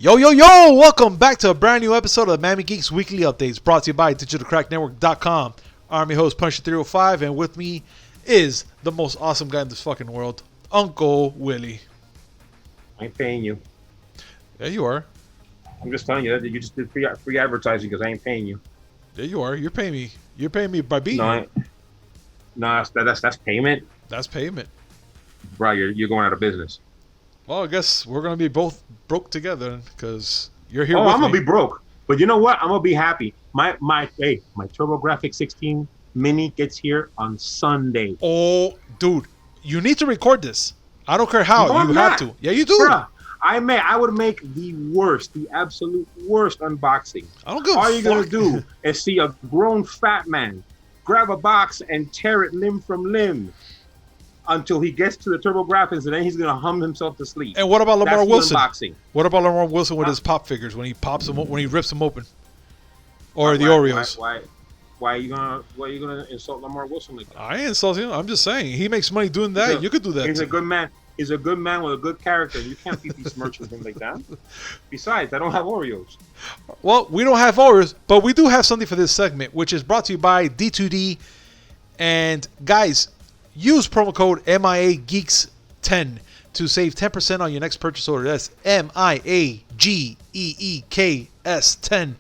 Yo, welcome back to a brand new episode of the Miami Geeks Weekly Updates, brought to you by DigitalCrackNetwork.com. I'm your host, Punisher305, and with me is the most awesome guy in this fucking world, Uncle Willie. I ain't paying you. Yeah, you are. I'm just telling you that you just did free advertising because I ain't paying you. Yeah, you are. You're paying me. You're paying me by being here. No, that's payment. That's payment. Bro, you're going out of business. Well, I guess we're going to be both broke together because you're here with I'm me. going to be broke. But you know what? I'm going to be happy. My TurboGrafx 16 Mini gets here on Sunday. Oh, dude. You need to record this. I don't care how. No, you have to. Yeah, you do. Bruh, I would make the absolute worst unboxing. I don't give a All you're going fuck. to do is see a grown fat man grab a box and tear it limb from limb until he gets to the TurboGrafx, and then he's gonna hum himself to sleep. And what about Lamar Wilson? Unboxing. What about Lamar Wilson with his pop figures when he pops them, when he rips them open, or the Oreos? Why are you gonna insult Lamar Wilson like that? I ain't insulting him. I'm just saying he makes money doing that. You could do that. He's too. a good man. He's a good man with a good character. You can't beat these merchants like that. Besides, I don't have Oreos. Well, we don't have Oreos, but we do have something for this segment, which is brought to you by D2D. And guys, use promo code MIAGeeks10 to save 10% on your next purchase order. That's MIAGEEKS10.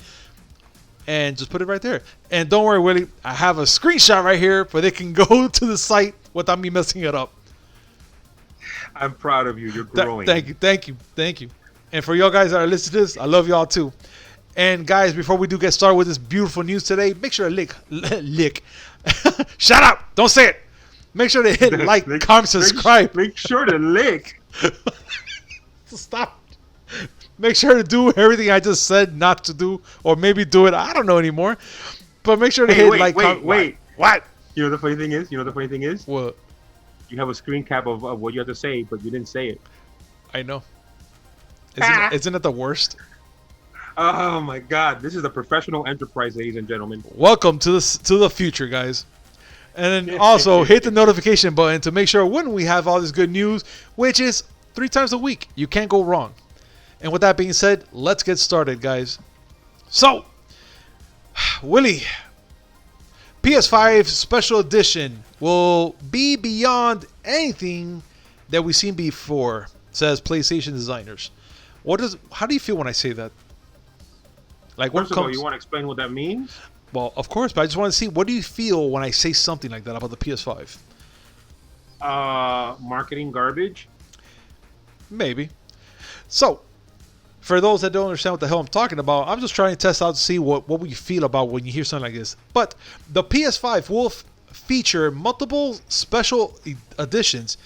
And just put it right there. And don't worry, Willie, I have a screenshot right here where they can go to the site without me messing it up. I'm proud of you. You're growing. Thank you. And for y'all guys that are listening to this, I love y'all too. And guys, before we do get started with this beautiful news today, make sure to lick. Shut up! Don't say it. Make sure to hit like, comment, subscribe. Make sure to lick. Stop. Make sure to do everything I just said not to do, or maybe do it. I don't know anymore. But make sure to hit like. Wait. What? You know the funny thing is? What? You have a screen cap of what you have to say, but you didn't say it. I know. Isn't it the worst? Oh my God! This is a professional enterprise, ladies and gentlemen. Welcome to the future, guys. And then also hit the notification button to make sure when we have all this good news, which is 3 times a week. You can't go wrong. And with that being said, let's get started, guys. So, Willie, PS5 Special Edition will be beyond anything that we've seen before, says PlayStation designers. How do you feel when I say that? Like, First of all, you want to explain what that means? Well, of course, but I just want to see, what do you feel when I say something like that about the PS5? Marketing garbage? Maybe. So, for those that don't understand what the hell I'm talking about, I'm just trying to test out to see what we feel about when you hear something like this. But the PS5 will feature multiple special editions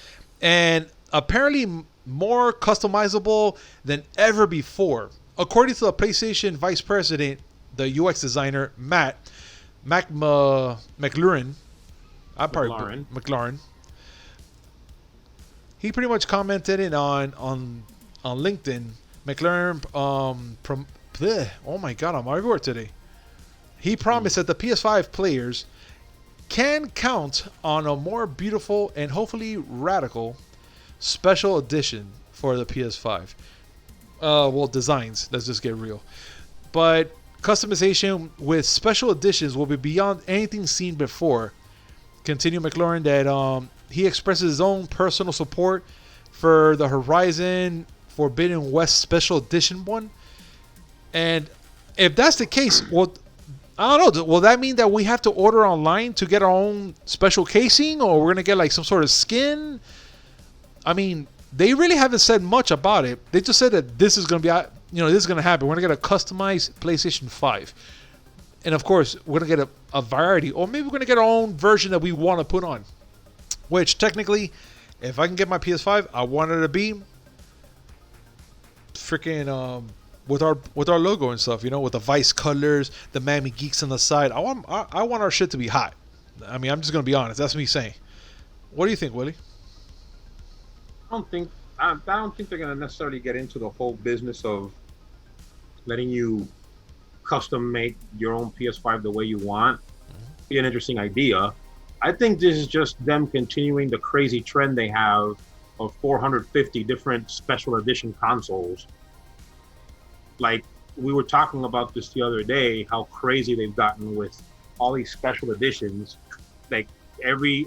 and apparently more customizable than ever before. According to the PlayStation Vice President, the UX designer, McLaurin, he pretty much commented it on LinkedIn. McLaurin, oh my God, I'm everywhere today. He promised that the PS5 players can count on a more beautiful and hopefully radical special edition for the PS5. Designs. Let's just get real. But customization with special editions will be beyond anything seen before. Continue McLaurin that he expresses his own personal support for the Horizon Forbidden West Special Edition one. And if that's the case, well, I don't know. Will that mean that we have to order online to get our own special casing, or we're gonna get like some sort of skin? I mean, they really haven't said much about it. They just said that this is gonna be, this is gonna happen. We're gonna get a customized PlayStation 5, and of course, we're gonna get a variety, or maybe we're gonna get our own version that we want to put on. Which technically, if I can get my PS5, I want it to be freaking with our logo and stuff, with the Vice colors, the Miami Geeks on the side. I want our shit to be hot. I mean, I'm just gonna be honest. That's me saying. What do you think, Willie? I don't think they're gonna necessarily get into the whole business of letting you custom make your own PS5 the way you want. Be an interesting idea. I think this is just them continuing the crazy trend they have of 450 different special edition consoles. Like we were talking about this the other day, how crazy they've gotten with all these special editions. Like every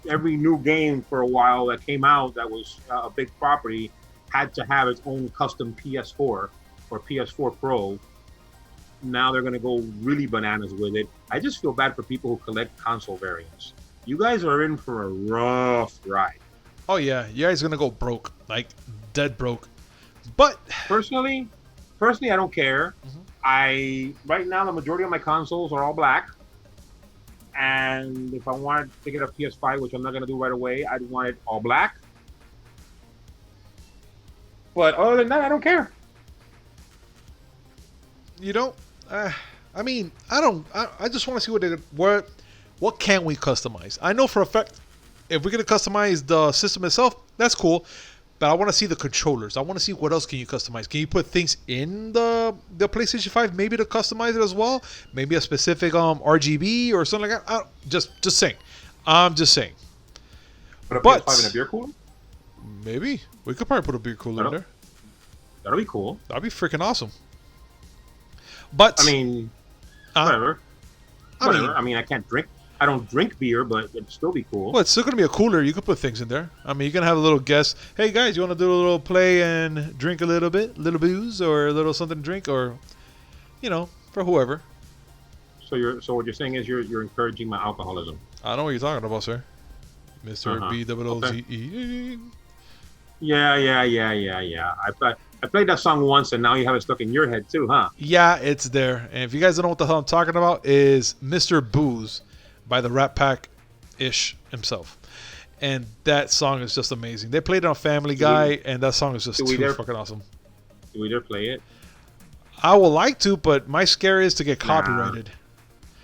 new game for a while that came out that was a big property had to have its own custom PS4 or PS4 Pro. Now they're going to go really bananas with it. I just feel bad for people who collect console variants. You guys are in for a rough ride. Oh yeah, you guys are gonna go broke, like dead broke. But Personally, I don't care. Mhm. I right now the majority of my consoles are all black, and if I wanted to get a PS5, which I'm not gonna do right away, I'd want it all black. But other than that, I don't care. you don't. I mean, I don't. I just want to see what can we customize. I know for a fact if we're gonna customize the system itself, that's cool. But I want to see the controllers. I want to see what else can you customize. Can you put things in the PlayStation 5 maybe to customize it as well? Maybe a specific RGB or something like that. Just saying. I'm just saying. Put a But PS5 in a beer cooler. maybe we could probably put a beer cooler in there. That'll be cool. That'd be freaking awesome. But I mean, whatever. I mean, I can't drink. I don't drink beer, but it'd still be cool. Well, it's still gonna be a cooler. You could put things in there. I mean, you can have a little guest. Hey guys, you want to do a little play and drink a little bit, little booze or a little something to drink, or for whoever. So what you're saying is you're encouraging my alcoholism. I know what you're talking about, sir. Mister B-double-O-Z-E. Okay. Yeah. I played that song once, and now you have it stuck in your head too, huh? Yeah, it's there. And if you guys don't know what the hell I'm talking about, is Mr. Booze by the Rat Pack ish himself. And that song is just amazing. They played it on Family Guy, and that song is just too fucking awesome. Do we dare play it? I would like to, but my scare is to get copyrighted.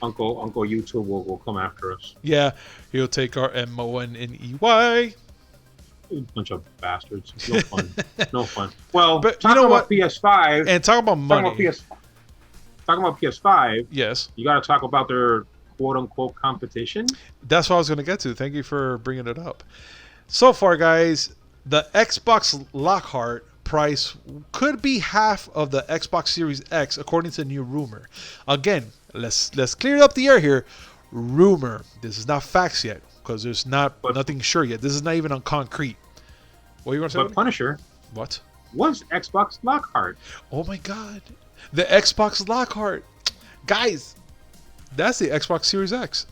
Uncle YouTube will come after us. Yeah, he'll take our MONNEY. Bunch of bastards. No fun. No fun. Well, but talking you know about what? PS5 And talk about money. Talking about PS5. Yes. You got to talk about their quote unquote competition. That's what I was going to get to. Thank you for bringing it up. So far, guys, the Xbox Lockhart price could be half of the Xbox Series X, according to new rumor. Again, let's clear up the air here. Rumor. This is not facts yet, because there's nothing sure yet. This is not even on concrete. What are you going to say? But Punisher. What? Was Xbox Lockhart? Oh my God, the Xbox Lockhart, guys. That's the Xbox Series X.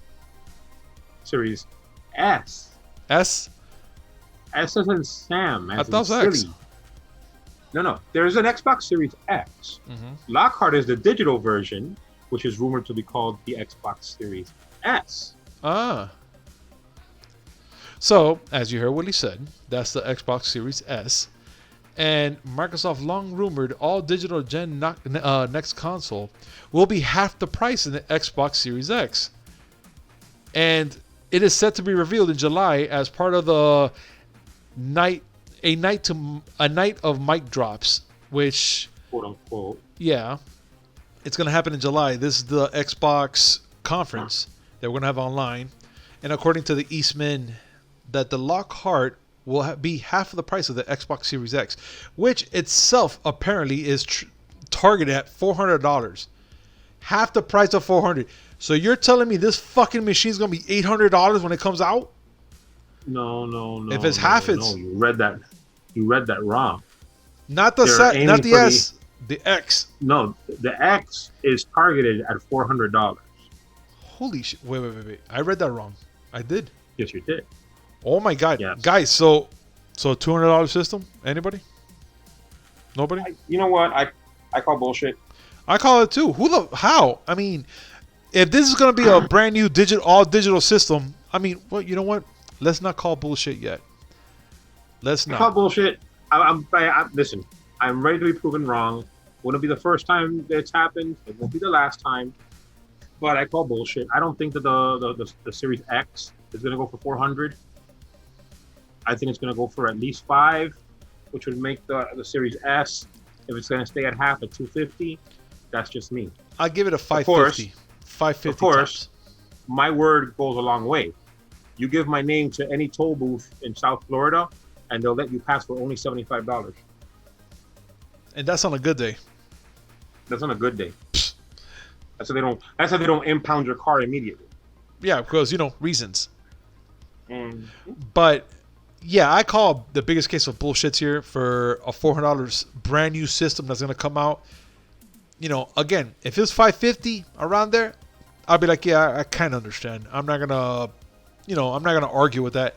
Series S. S. S as in Sam. I thought it was X. No. There's an Xbox Series X. Mm-hmm. Lockhart is the digital version, which is rumored to be called the Xbox Series S. Ah. So, as you heard what he said, that's the Xbox Series S. And Microsoft long rumored all digital gen next console will be half the price in the Xbox Series X. And it is set to be revealed in July as part of the a night of mic drops, which quote unquote. Yeah. It's going to happen in July. This is the Xbox conference that we're going to have online. And according to the Eastman, that the Lockhart will be half of the price of the Xbox Series X, which itself apparently is targeted at $400. Half the price of $400. So you're telling me this fucking machine is going to be $800 when it comes out? No. If it's half, it's... No, you read that wrong. Not the set, not the S, the X. No, the X is targeted at $400. Holy shit. Wait. I read that wrong. I did. Yes, you did. Oh my God. Yes. Guys, so $200 system? Anybody? Nobody? You know what? I call bullshit. I call it too. How? I mean, if this is going to be a brand new all digital system, I mean, well, you know what? Let's not call bullshit yet. Let's not. I call bullshit. Listen, I'm ready to be proven wrong. Wouldn't be the first time it's happened. It won't be the last time. But I call bullshit. I don't think that the Series X is going to go for 400. I think it's going to go for at least 5, which would make the Series S, if it's going to stay at half, at 250. That's just me. I'll give it a 550. 550. Of course, my word goes a long way. You give my name to any toll booth in South Florida, and they'll let you pass for only $75. And that's on a good day. That's on a good day. That's how they don't impound your car immediately. Yeah, because reasons. Mm. But yeah, I call the biggest case of bullshits here for a $400 brand new system that's gonna come out. Again, if it was $550 around there, I'd be like, yeah, I kind of understand. I'm not gonna argue with that.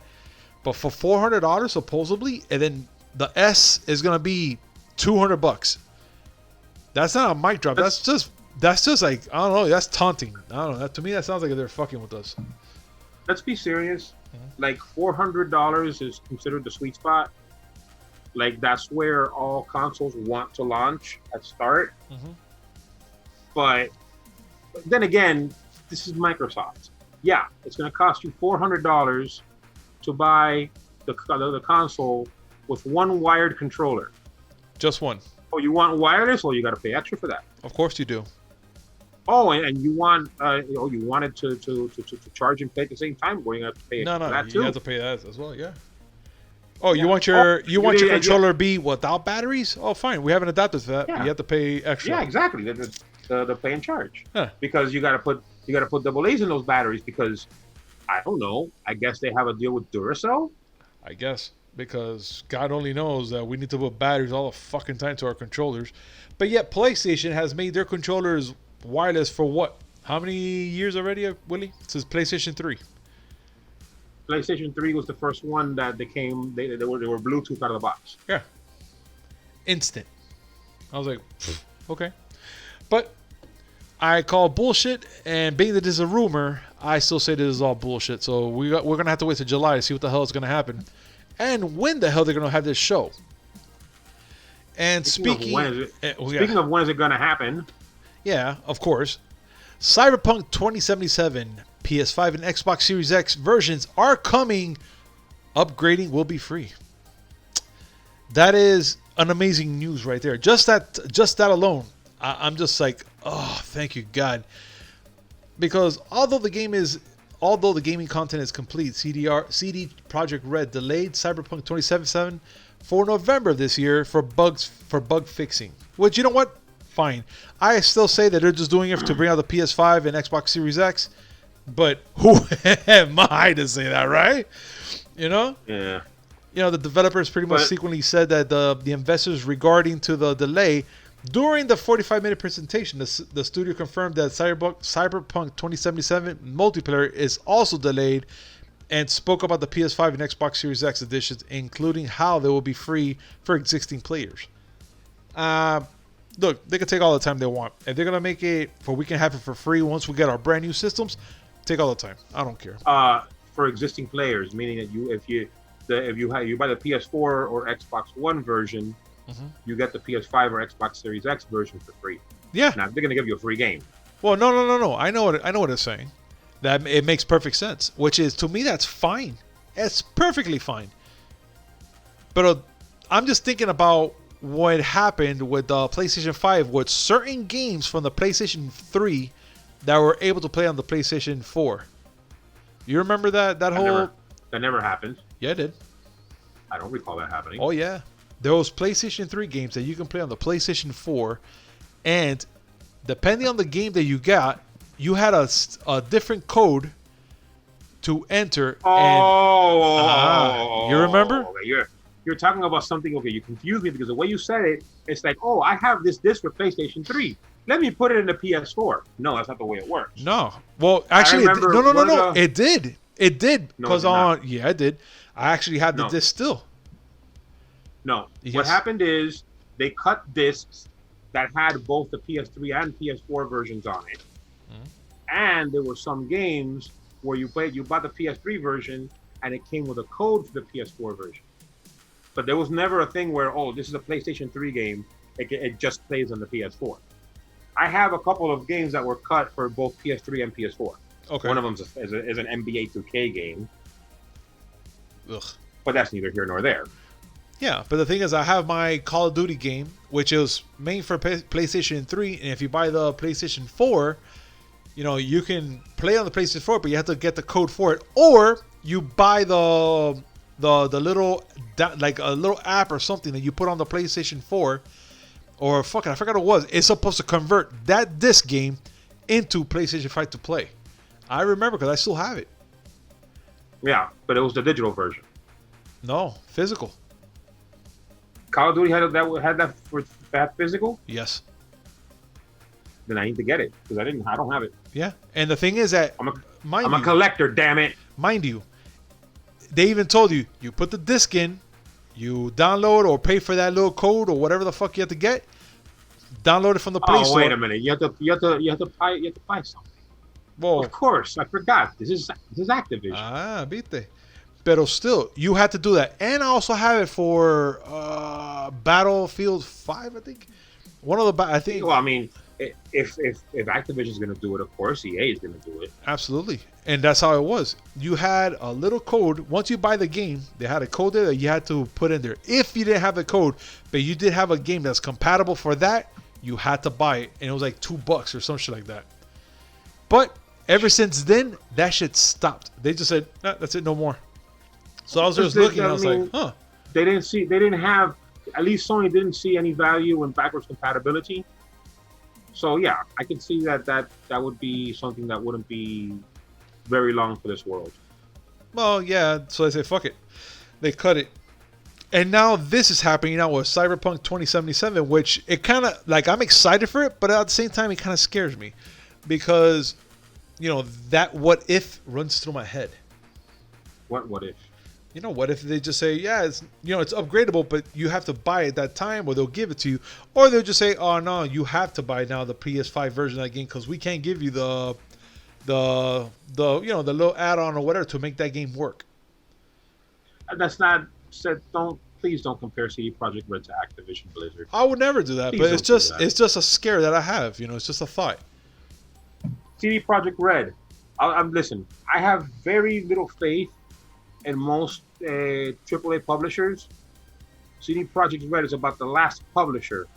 But for $400 supposedly, and then the S is gonna be $200. That's not a mic drop. That's just like, I don't know. That's taunting. I don't know. To me, that sounds like they're fucking with us. Let's be serious. Like $400 is considered the sweet spot. Like that's where all consoles want to launch at start. But then again, this is Microsoft. Yeah, it's going to cost you $400 to buy the console with one wired controller. Just one. Oh, you want wireless? Well, you got to pay extra for that. Of course you do. Oh, and you want you wanted to charge and play at the same time? Well, you have to pay for that too. You have to pay that as well. Yeah. Oh, you want your controller be without batteries? Oh, fine. We have an adapter for that. Yeah. But you have to pay extra. Yeah, exactly. The pay and charge. Huh. Because you got to put AA's in those batteries because I don't know. I guess they have a deal with Duracell. I guess because God only knows that we need to put batteries all the fucking time to our controllers. But yet PlayStation has made their controllers wireless for what? How many years already, Willie? Since PlayStation 3. PlayStation 3 was the first one that they were Bluetooth out of the box. Yeah. Instant. I was like, okay. But I call bullshit, and being that this is a rumor, I still say this is all bullshit. So we're going to have to wait till July to see what the hell is going to happen and when the hell they're going to have this show. And speaking of when is it going to happen? Yeah, of course. Cyberpunk 2077 PS5 and Xbox Series X versions are coming. Upgrading will be free. That is an amazing news right there. Just that alone, I'm just like, oh, thank you, God. Because although the gaming content is complete, CD Projekt Red delayed Cyberpunk 2077 for November of this year for bug fixing. Which, you know what? Fine. I still say that they're just doing it to bring out the PS5 and Xbox Series X. But who am I to say that, right? Yeah. The developers pretty much secretly said that the investors regarding to the delay during the 45-minute presentation, the studio confirmed that Cyberpunk 2077 multiplayer is also delayed and spoke about the PS5 and Xbox Series X editions, including how they will be free for existing players. Look, they can take all the time they want. If they're gonna make it for we can have it for free once we get our brand new systems, take all the time. I don't care. For existing players, meaning that if you buy the PS4 or Xbox One version, you get the PS5 or Xbox Series X version for free. Yeah. Now they're gonna give you a free game. Well, no. I know what it's saying. That it makes perfect sense. Which is, to me, that's fine. It's perfectly fine. But I'm just thinking about what happened with the PlayStation 5 with certain games from the PlayStation 3 that were able to play on the PlayStation 4. You remember that whole... That never happened. Yeah, it did. I don't recall that happening. Oh, yeah. Those PlayStation 3 games that you can play on the PlayStation 4, and depending on the game that you got, you had a different code to enter. You remember? Okay, you're talking about something. Okay, you confused me because the way you said it, it's like, oh, I have this disc for PlayStation 3. Let me put it in the PS4. No, that's not the way it works. No. Well, actually, no. It did. It did. Because yeah, it did. I actually had the disc still. No. Yes. What happened is they cut discs that had both the PS3 and PS4 versions on it. And there were some games where you bought the PS3 version and it came with a code for the PS4 version. But there was never a thing where, oh, this is a PlayStation 3 game. It just plays on the PS4. I have a couple of games that were cut for both PS3 and PS4. Okay. One of them is an NBA 2K game. Ugh. But that's neither here nor there. Yeah, but the thing is, I have my Call of Duty game, which is made for PlayStation 3, and if you buy the PlayStation 4, you can play on the PlayStation 4, but you have to get the code for it, or you buy the little like a little app or something that you put on the PlayStation 4, or fucking I forgot what it was. It's supposed to convert that disc game into PlayStation 5 to play. I remember because I still have it. Yeah, but it was the digital version. No, physical. Call of Duty had that for that physical. Yes. Then I need to get it because I don't have it. Yeah, and the thing is that I'm a collector. Damn it. Mind you, they even told you put the disc in, you download or pay for that little code or whatever the fuck you have to get. Download it from the Play Store. Oh, wait a minute. You have to buy something. Whoa. Of course, I forgot. This is Activision. Ah, viste. Pero still, you had to do that. And I also have it for Battlefield 5, I think. One of the I think. Well, I mean, if Activision is going to do it, of course EA is going to do it. Absolutely. And that's how it was. You had a little code. Once you buy the game, they had a code there that you had to put in there. If you didn't have the code, but you did have a game that's compatible for that, you had to buy it. And it was like $2 or some shit like that. But ever since then, that shit stopped. They just said, nah, that's it, no more. So I was just looking and I was like, huh. They didn't have, at least Sony didn't see any value in backwards compatibility. So yeah, I can see that would be something that wouldn't be very long for this world. Well, yeah, so they say, fuck it. They cut it. And now this is happening now with Cyberpunk 2077, which it kind of, like, I'm excited for it, but at the same time, it kind of scares me. Because, you know, that what if runs through my head. What if? You know, what if they just say, yeah, it's, you know, it's upgradable, but you have to buy it that time, or they'll give it to you, or they'll just say, oh no, you have to buy now the PS5 version of that game because we can't give you the you know, the little add-on or whatever to make that game work. That's not said. Please don't compare CD Projekt Red to Activision Blizzard. I would never do that, Please but it's just a scare that I have. You know, it's just a thought. CD Projekt Red. Listen, I have very little faith in most AAA publishers. CD Projekt Red is about the last publisher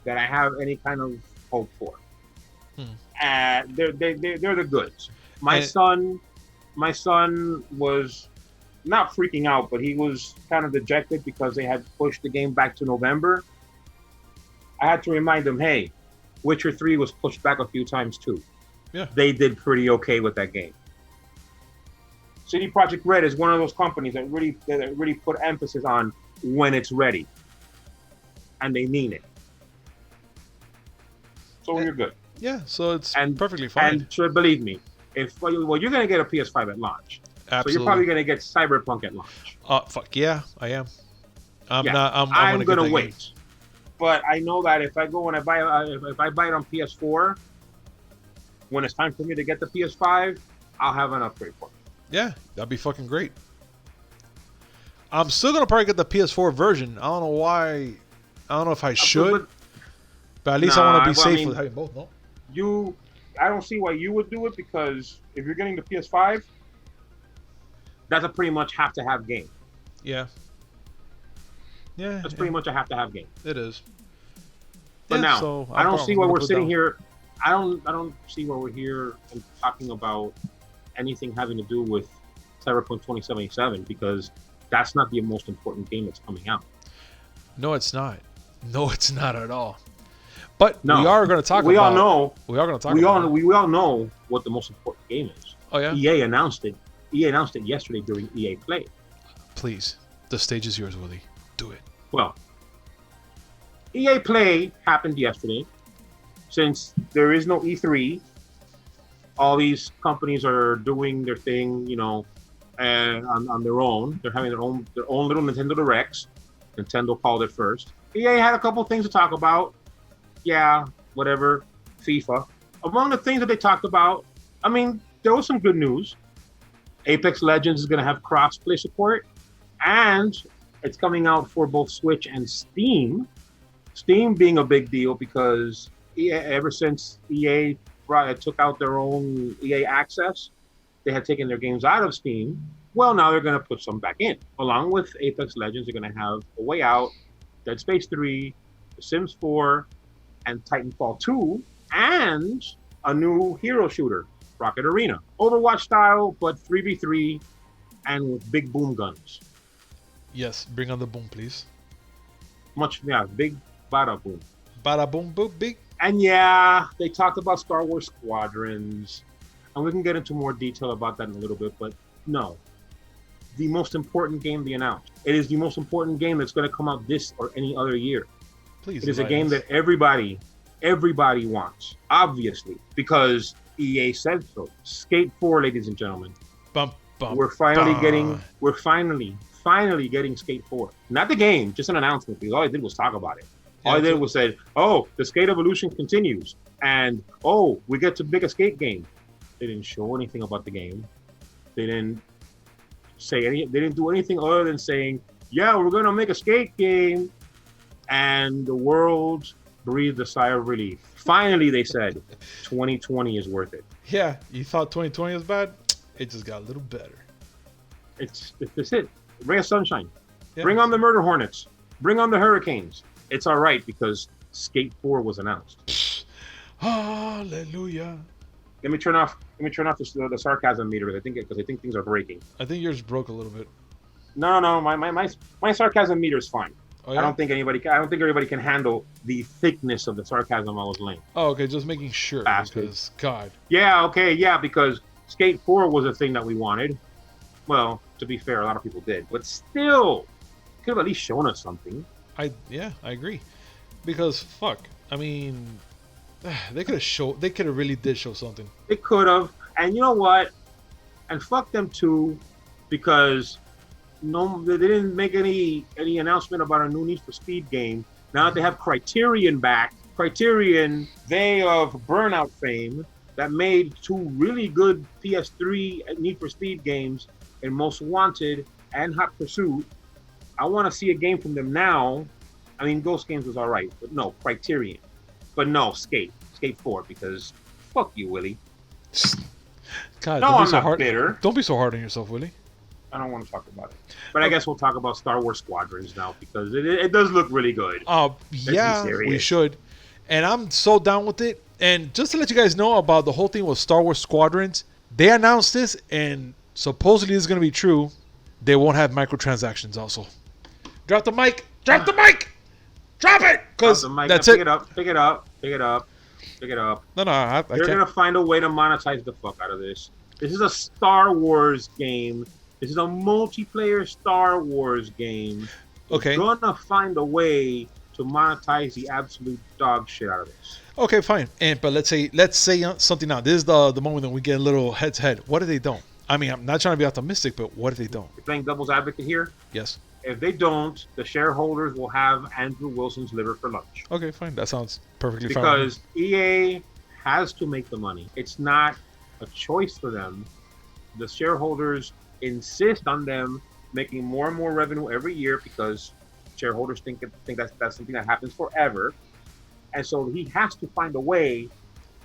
that I have any kind of hope for. They're the goods. My son was not freaking out, but he was kind of dejected because they had pushed the game back to November. I had to remind him, hey, Witcher 3 was pushed back a few times too. Yeah. They did pretty okay with that game. CD Projekt Red is one of those companies that really put emphasis on when it's ready, and they mean it. So you're good. Yeah, so it's perfectly fine. And so believe me, you're going to get a PS5 at launch. Absolutely. So you're probably going to get Cyberpunk at launch. Fuck yeah, I am. I'm going to wait. Game. But I know that if I go and if I buy it on PS4, when it's time for me to get the PS5, I'll have an upgrade for it. Yeah, that'd be fucking great. I'm still gonna probably get the PS4 version. I don't know why. I don't know if I should, but at least I want to be safe with having both. No, I don't see why you would do it, because if you're getting the PS5, that's a pretty much have-to-have game. Yeah. Yeah. That's pretty much a have-to-have game. It is. But yeah, now, so I don't see why we're sitting here. I don't see why we're here and talking about anything having to do with Cyberpunk 2077, because that's not the most important game that's coming out. No, it's not. No, it's not at all. But we are going to talk about. We are going to talk. We all know what the most important game is. Oh yeah. EA announced it. EA announced it yesterday during EA Play. Please, the stage is yours, Willie. Do it. Well, EA Play happened yesterday. Since there is no E3, all these companies are doing their thing, you know, on their own. They're having their own little Nintendo Directs. Nintendo called it first. EA had a couple things to talk about. Yeah, whatever. FIFA. Among the things that they talked about, I mean, there was some good news. Apex Legends is going to have cross-play support, and it's coming out for both Switch and Steam. Steam being a big deal because ever since EA took out their own EA Access, they had taken their games out of Steam. Well, now they're going to put some back in. Along with Apex Legends, they're going to have A Way Out, Dead Space 3, The Sims 4, and Titanfall 2, and a new hero shooter, Rocket Arena. Overwatch style, but 3v3 and with big boom guns. Yes, bring on the boom, please. Big bada boom. Bada boom boom big. And yeah, they talked about Star Wars Squadrons, and we can get into more detail about that in a little bit. But no, the most important game they announced. It is the most important game that's going to come out this or any other year. Please. It is a game that everybody wants, obviously, because EA said so. Skate 4, ladies and gentlemen. Bum, bum, We're finally getting Skate 4. Not the game, just an announcement, because all I did was talk about it. All I did was say, oh, the skate evolution continues. And, oh, we get to make a skate game. They didn't show anything about the game. They didn't they didn't do anything other than saying, yeah, we're going to make a skate game. And the world breathed a sigh of relief. Finally, they said, 2020 is worth it. Yeah, you thought 2020 was bad? It just got a little better. It's it. Ray of sunshine. Yeah. Bring on the murder hornets. Bring on the hurricanes. It's all right because Skate 4 was announced. Hallelujah. Let me turn off the sarcasm meter because I think things are breaking. I think yours broke a little bit. No. My sarcasm meter is fine. Oh, yeah? I don't think everybody can handle the thickness of the sarcasm I was laying. Oh, okay, just making sure. Bastard. Because, God. Yeah, okay, yeah, because Skate 4 was a thing that we wanted. Well, to be fair, a lot of people did. But still, could have at least shown us something. I agree. Because, fuck. I mean, they could have really did show something. They could have. And you know what? And fuck them too, because they didn't make any announcement about a new Need for Speed game. Now that they have Criterion back, Criterion, they of Burnout fame, that made 2 really good PS3 Need for Speed games in Most Wanted and Hot Pursuit. I want to see a game from them now. I mean, Ghost Games was all right, but no, Criterion. But no, Skate 4, because fuck you, Willie. God, no, I'm not bitter. Don't be so hard on yourself, Willie. I don't want to talk about it. But I guess we'll talk about Star Wars Squadrons now, because it does look really good. Yeah, we should. And I'm so down with it. And just to let you guys know about the whole thing with Star Wars Squadrons, they announced this, and supposedly this is going to be true. They won't have microtransactions also. Drop the mic! Drop the mic! Drop it! Because that's it. Pick it up. No, I They're going to find a way to monetize the fuck out of this. This is a Star Wars game. This is a multiplayer Star Wars game. Okay. They're going to find a way to monetize the absolute dog shit out of this. Okay, fine. But let's say something now. This is the moment that we get a little head to head. What if they don't? I mean, I'm not trying to be optimistic, but what if they don't? You're playing devil's advocate here? Yes. If they don't, the shareholders will have Andrew Wilson's liver for lunch. Okay, fine. That sounds perfectly fine. Because EA has to make the money. It's not a choice for them. The shareholders insist on them making more and more revenue every year because shareholders think that's something that happens forever. And so he has to find a way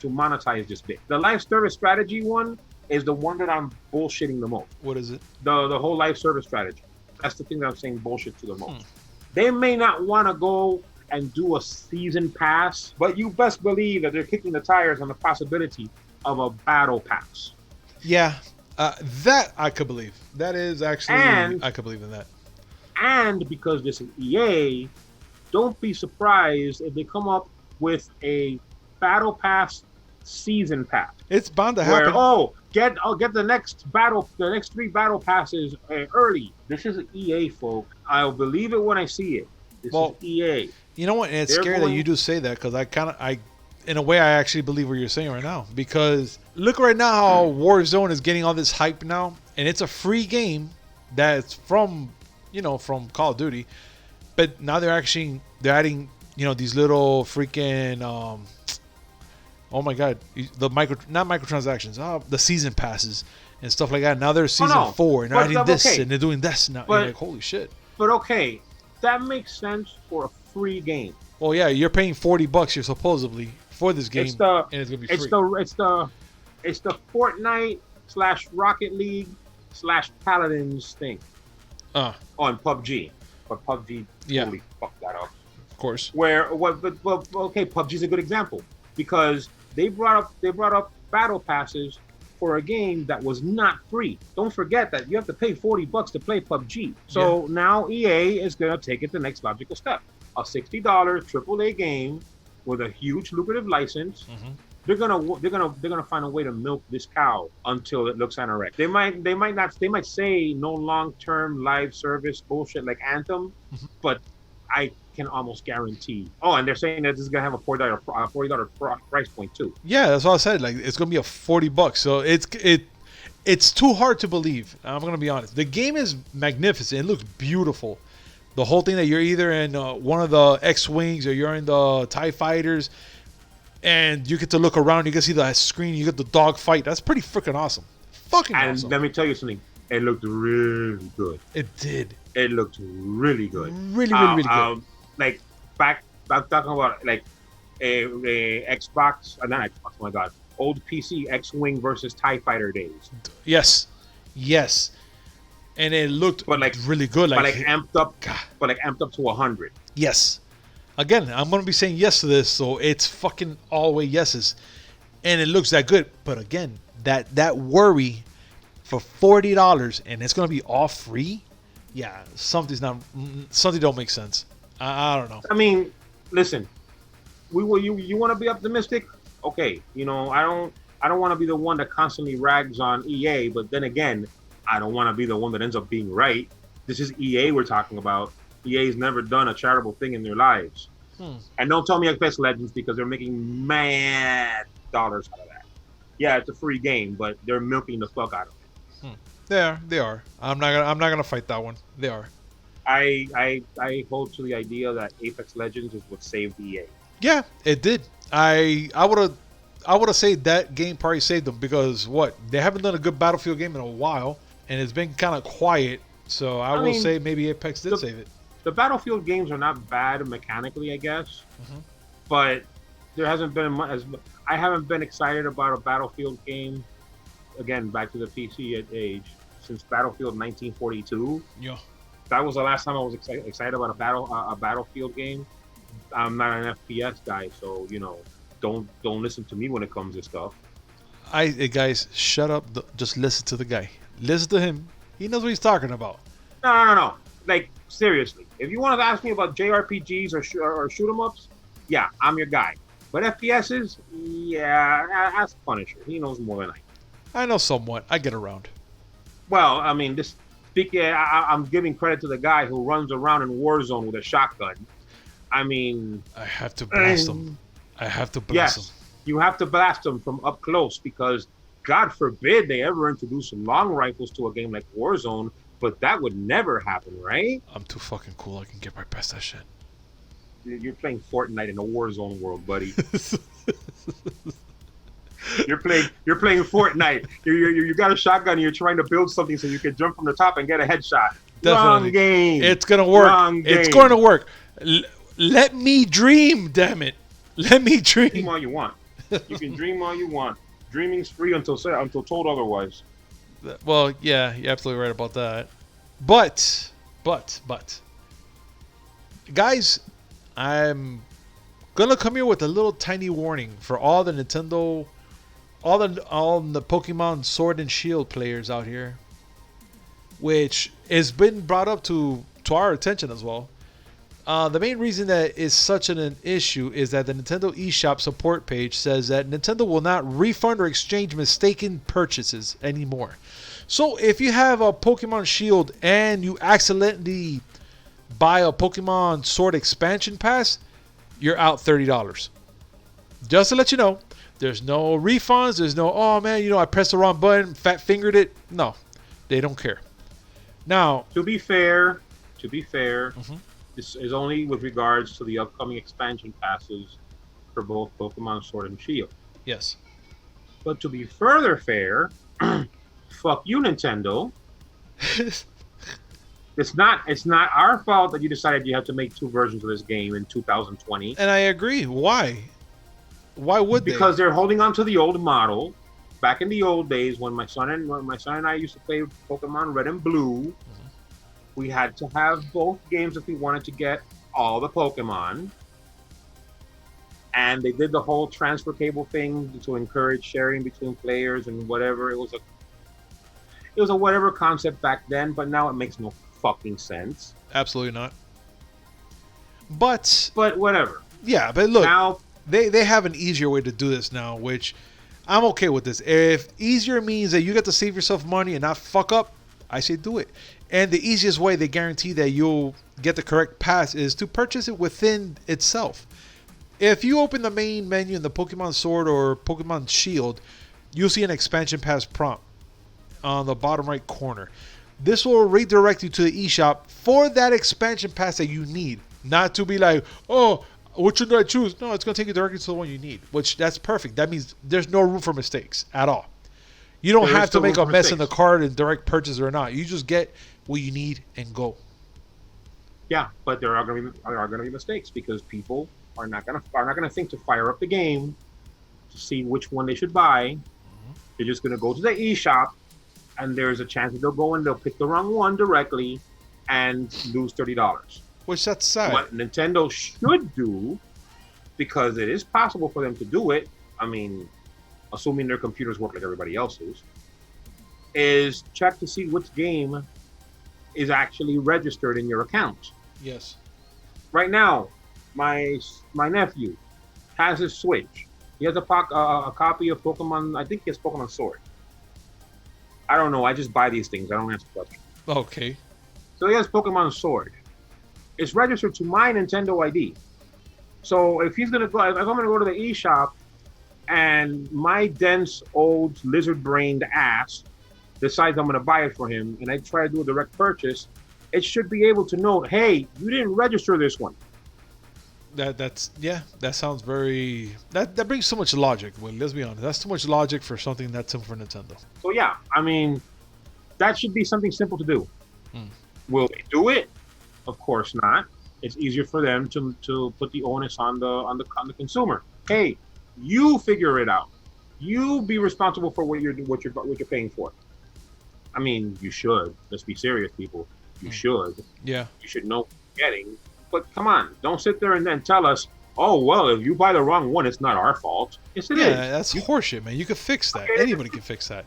to monetize this bit. The live service strategy one is the one that I'm bullshitting the most. What is it? The whole live service strategy. That's the thing that I'm saying bullshit to the most. They may not want to go and do a season pass, but you best believe that they're kicking the tires on the possibility of a battle pass. Yeah, that I could believe. That is actually, I could believe in that. And because this is EA, don't be surprised if they come up with a battle pass season pass. It's bound to happen. Where, get the next 3 battle passes early. This is EA, folk. I'll believe it when I see it. This is EA. You know what? And it's scary that you do say that, because in a way, I actually believe what you're saying right now. Because look right now how Warzone is getting all this hype now, and it's a free game that's from Call of Duty, but now they're adding these little freaking oh my god, not microtransactions, the season passes and stuff like that. Now they're season 4 and they're adding this and they're doing this now. You're like, holy shit. But okay, that makes sense for a free game. Well, yeah, you're paying $40 here supposedly for this game, and it's gonna be free. It's the Fortnite / Rocket League / Paladins thing. On PUBG, but PUBG totally fucked that up. Of course. Okay, PUBG's a good example because they brought up battle passes for a game that was not free. Don't forget that you have to pay $40 to play PUBG. So now EA is gonna take it the next logical step. A $60 AAA game with a huge lucrative license. Mm-hmm. They're gonna find a way to milk this cow until it looks anorexic. They might say no long-term live service bullshit like Anthem, but I can almost guarantee. Oh, and they're saying that this is gonna have a $40 price point too. Yeah, that's what I said. Like it's gonna be a $40. So it's too hard to believe. I'm gonna be honest. The game is magnificent. It looks beautiful. The whole thing that you're either in one of the X-wings or you're in the TIE fighters, and you get to look around. You can see the screen. You get the dog fight. That's pretty freaking awesome. Fucking And awesome. let me tell you something. It looked really good. It did. It looked really good. Really good. Like I'm talking about like a Xbox, not Xbox. Oh my God, old PC X-wing versus TIE Fighter days. Yes. And it looked really good. Amped up. God. But like amped up to 100. Yes. Again, I'm gonna be saying yes to this, so it's fucking all the way yeses, and it looks that good. But again, that worry for $40 and it's gonna be all free. Yeah, something don't make sense. I don't know. I mean, listen, you want to be optimistic? Okay, I don't want to be the one that constantly rags on EA, but then again, I don't want to be the one that ends up being right. This is EA we're talking about. EA's never done a charitable thing in their lives. And don't tell me Apex Legends because they're making mad dollars out of that. Yeah, it's a free game, but they're milking the fuck out of it. They are. I'm not gonna fight that one. They are. I hold to the idea that Apex Legends is what saved EA. Yeah, it did. I would have said that game probably saved them because they haven't done a good Battlefield game in a while, and it's been kind of quiet. So I will say maybe Apex did save it. The Battlefield games are not bad mechanically, I guess, but there hasn't been I haven't been excited about a Battlefield game. Again, back to the PC age since Battlefield 1942. Yeah, that was the last time I was excited about a Battlefield game. I'm not an FPS guy, so don't listen to me when it comes to stuff. Guys, shut up. Just listen to the guy. Listen to him. He knows what he's talking about. No. Like, seriously. If you want to ask me about JRPGs or shoot 'em ups, yeah, I'm your guy. But FPSs, yeah, ask Punisher. He knows more than I do. I know somewhat. I get around. Well, I mean, I'm giving credit to the guy who runs around in Warzone with a shotgun. I mean... I have to blast him. Yes, you have to blast them from up close because God forbid they ever introduce long rifles to a game like Warzone, but that would never happen, right? I'm too fucking cool. I can get right past that shit. You're playing Fortnite in a Warzone world, buddy. You're playing Fortnite. You got a shotgun and you're trying to build something so you can jump from the top and get a headshot. Definitely. Wrong game. It's gonna work. Wrong game. It's going to work. Let me dream, damn it. Let me dream. Dream all you want. You can dream all you want. Dreaming's free until told otherwise. Well, yeah, you're absolutely right about that. But, guys, I'm gonna come here with a little tiny warning for all the Nintendo, all the Pokemon Sword and Shield players out here, which has been brought up to our attention as well. The main reason that is such an issue is that the Nintendo eShop support page says that Nintendo will not refund or exchange mistaken purchases anymore. So if you have a Pokemon Shield and you accidentally buy a Pokemon Sword expansion pass, you're out $30. Just to let you know, there's no refunds. There's no, oh man, I pressed the wrong button, fat fingered it. No, they don't care. Now, to be fair, this is only with regards to the upcoming expansion passes for both Pokemon Sword and Shield. Yes. But to be further fair, fuck you, Nintendo. It's not our fault that you decided you have to make two versions of this game in 2020. And I agree. Why? Why would they? Because they're holding on to the old model. Back in the old days, when my son and I used to play Pokemon Red and Blue, we had to have both games if we wanted to get all the Pokemon. And they did the whole transfer cable thing to encourage sharing between players and whatever. It was a whatever concept back then, but now it makes no fucking sense. Absolutely not. But whatever. Yeah, but look. they have an easier way to do this now, which I'm okay with this. If easier means that you get to save yourself money and not fuck up, I say do it. And the easiest way they guarantee that you'll get the correct pass is to purchase it within itself. If you open the main menu in the Pokemon Sword or Pokemon Shield, you'll see an expansion pass prompt on the bottom right corner. This will redirect you to the eShop for that expansion pass that you need. Not to be like, oh, which one do I choose? No, it's going to take you directly to the one you need, which that's perfect. That means there's no room for mistakes at all. You don't have to make a mess in the cart and direct purchase or not. You just get what you need and go. Yeah, but there are going to be mistakes because people are not going to think to fire up the game to see which one they should buy. They're just going to go to the eShop, and there's a chance that they'll go and they'll pick the wrong one directly and lose $30. Which that's sad. What Nintendo should do, because it is possible for them to do it, I mean, assuming their computers work like everybody else's, is check to see which game is actually registered in your account. Yes. Right now, my nephew has his Switch. He has a copy of Pokemon. I think he has Pokemon Sword. I don't know. I just buy these things. I don't answer questions. Okay. So he has Pokemon Sword. It's registered to my Nintendo ID. So if I'm gonna go to the eShop, and my dense old lizard-brained ass decides I'm gonna buy it for him, and I try to do a direct purchase, it should be able to note, hey, you didn't register this one. That sounds very that brings so much logic. Well, let's be honest, that's too much logic for something that's simple for Nintendo. So yeah, I mean, that should be something simple to do. Will they do it? Of course not. It's easier for them to put the onus on the consumer. Hey, you figure it out. You be responsible for what you're paying for. I mean, you should. Let's be serious, people. You should. Yeah. You should know what you're getting. But come on, don't sit there and then tell us, oh, well, if you buy the wrong one, it's not our fault. Yes, it is. Yeah, that's horseshit, man. You can fix that. Anybody can fix that.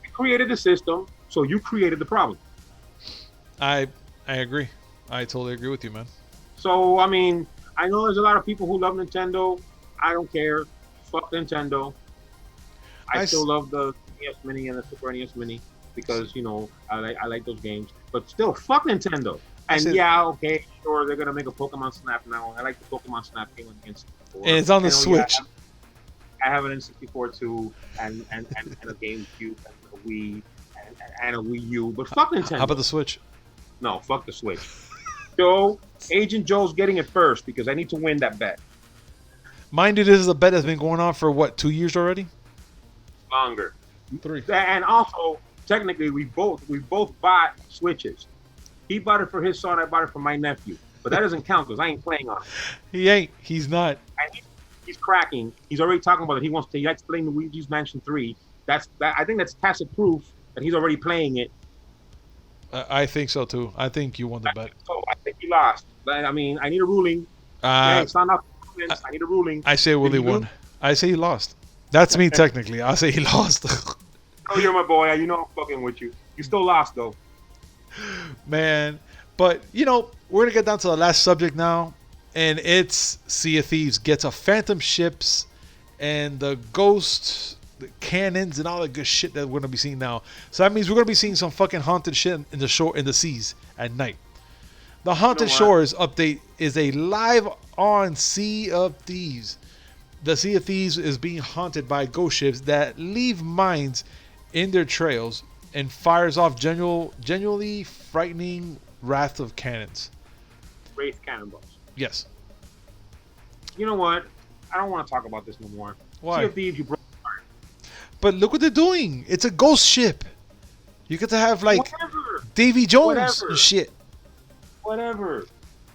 You created the system, so you created the problem. I agree. I totally agree with you, man. So, I mean, I know there's a lot of people who love Nintendo. I don't care. Fuck Nintendo. I still love the NES Mini and the Super NES Mini because, you know, I like those games. But still, fuck Nintendo. And okay, sure, they're going to make a Pokemon Snap now. I like the Pokemon Snap game on the N64. And it's on the Switch. I have an N64 too, and a GameCube, and a Wii, and a Wii U. But fuck Nintendo. How about the Switch? No, fuck the Switch. So, Agent Joe's getting it first because I need to win that bet. Mind you, this is a bet that's been going on for, what, 2 years already? Longer. 3. And also, technically, we both bought Switches. He bought it for his son. I bought it for my nephew. But that doesn't count because I ain't playing on it. He ain't. He's not. And he's cracking. He's already talking about it. He likes playing the Luigi's Mansion 3. I think that's tacit proof that he's already playing it. I think so, too. I think you won the bet. So I think he lost. I mean, I need a ruling. It's not enough. I need a ruling. I say Willie won. I say he lost. That's me, technically. I say he lost. Oh, you're my boy. You know I'm fucking with you. You still lost, though. Man. But, you know, we're going to get down to the last subject now. And it's Sea of Thieves gets a phantom ships and the ghost, the cannons, and all that good shit that we're going to be seeing now. So that means we're going to be seeing some fucking haunted shit in the seas at night. The Haunted Shores update is a live-on Sea of Thieves. The Sea of Thieves is being haunted by ghost ships that leave mines in their trails and fires off genuinely frightening wrath of cannons. Wraith cannonballs. Yes. You know what? I don't want to talk about this no more. Why? Sea of Thieves, you broke my heart. But look what they're doing. It's a ghost ship. You get to have like Davy Jones and shit. Whatever.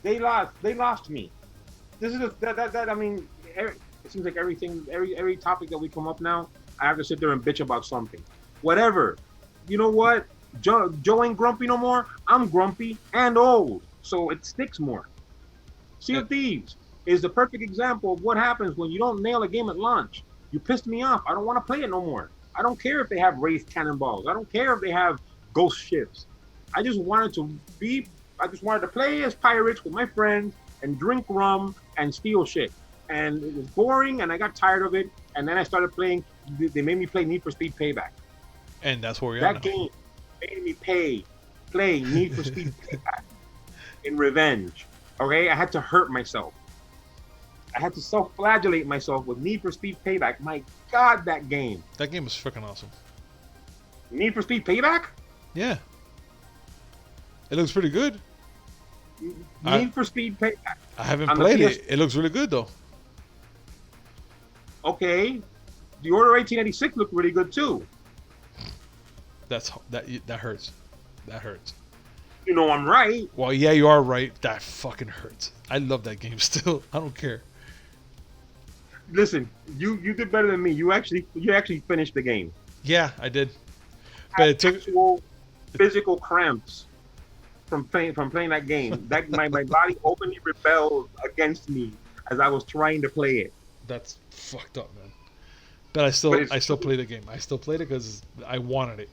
They lost me. This is I mean, it seems like every topic that we come up now, I have to sit there and bitch about something. Whatever. You know what? Joe ain't grumpy no more. I'm grumpy and old, so it sticks more. Sea of Thieves is the perfect example of what happens when you don't nail a game at launch. You pissed me off. I don't want to play it no more. I don't care if they have wraith cannonballs. I don't care if they have ghost ships. I just wanted to play as pirates with my friends and drink rum and steal shit. and it was boring, and I got tired of it. And then I started playing. They made me play Need for Speed Payback. And that's where we are That now. game made me play Need for Speed Payback in revenge. Okay, I had to hurt myself. I had to self-flagellate myself with Need for Speed Payback. My God, that game. That game was freaking awesome. Need for Speed Payback? Yeah. It looks pretty good. Need for Speed Payback. I haven't On the played PS it. It looks really good though. Okay. The Order 1886 looked really good too. That hurts. That hurts. You know I'm right. Well, yeah, you are right. That fucking hurts. I love that game still. I don't care. Listen, you did better than me. You actually finished the game. Yeah, I did. But it took Actual physical cramps from playing that game. That my body openly rebelled against me as I was trying to play it. That's fucked up, man. But I still play the game. I still played it because I wanted it.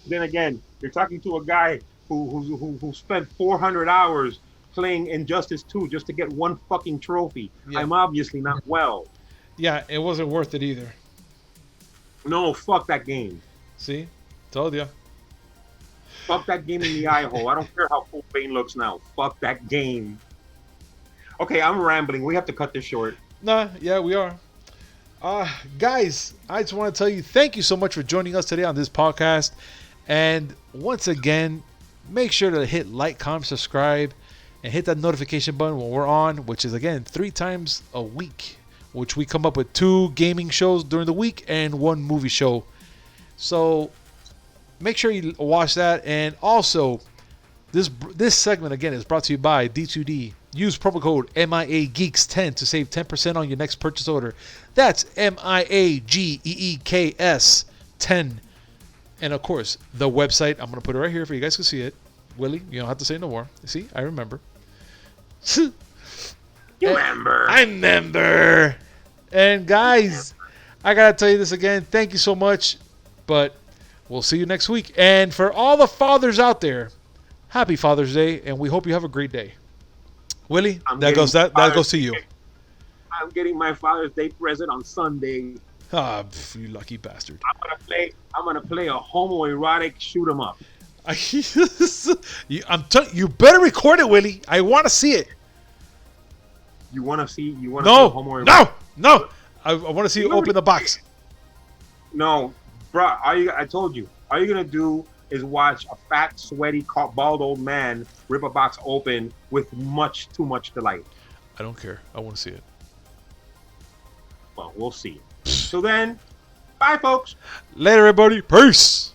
Then again, you're talking to a guy who spent 400 hours playing Injustice 2 just to get one fucking trophy. Yeah. I'm obviously not well. Yeah, it wasn't worth it either. No, fuck that game. See? Told ya. Fuck that game in the eye hole. I don't care how full Bane looks now. Fuck that game. Okay, I'm rambling. We have to cut this short. Nah, yeah, we are. Guys, I just want to tell you thank you so much for joining us today on this podcast. And once again, make sure to hit like, comment, subscribe, and hit that notification button when we're on, which is, again, 3 times a week, which we come up with 2 gaming shows during the week and 1 movie show. So make sure you watch that. And also, this segment, again, is brought to you by D2D. Use promo code MIAGeeks10 to save 10% on your next purchase order. That's MIAGEEKS 10. And of course, the website, I'm going to put it right here for you guys to see it. Willie, you don't have to say no more. See, I remember. You remember. I remember. And guys, I got to tell you this again. Thank you so much. But we'll see you next week. And for all the fathers out there, happy Father's Day. And we hope you have a great day. Willie, that goes to you. I'm getting my Father's Day present on Sunday. Ah, you lucky bastard. I'm gonna play a homoerotic shoot 'em up. You better record it, Willie. I want to see it. You wanna see No. I want to see you open the box. No, bro. I told you. All you're gonna do is watch a fat, sweaty, bald old man rip a box open with much too much delight. I don't care. I want to see it. Well, we'll see. So then, bye, folks. Later, everybody. Peace.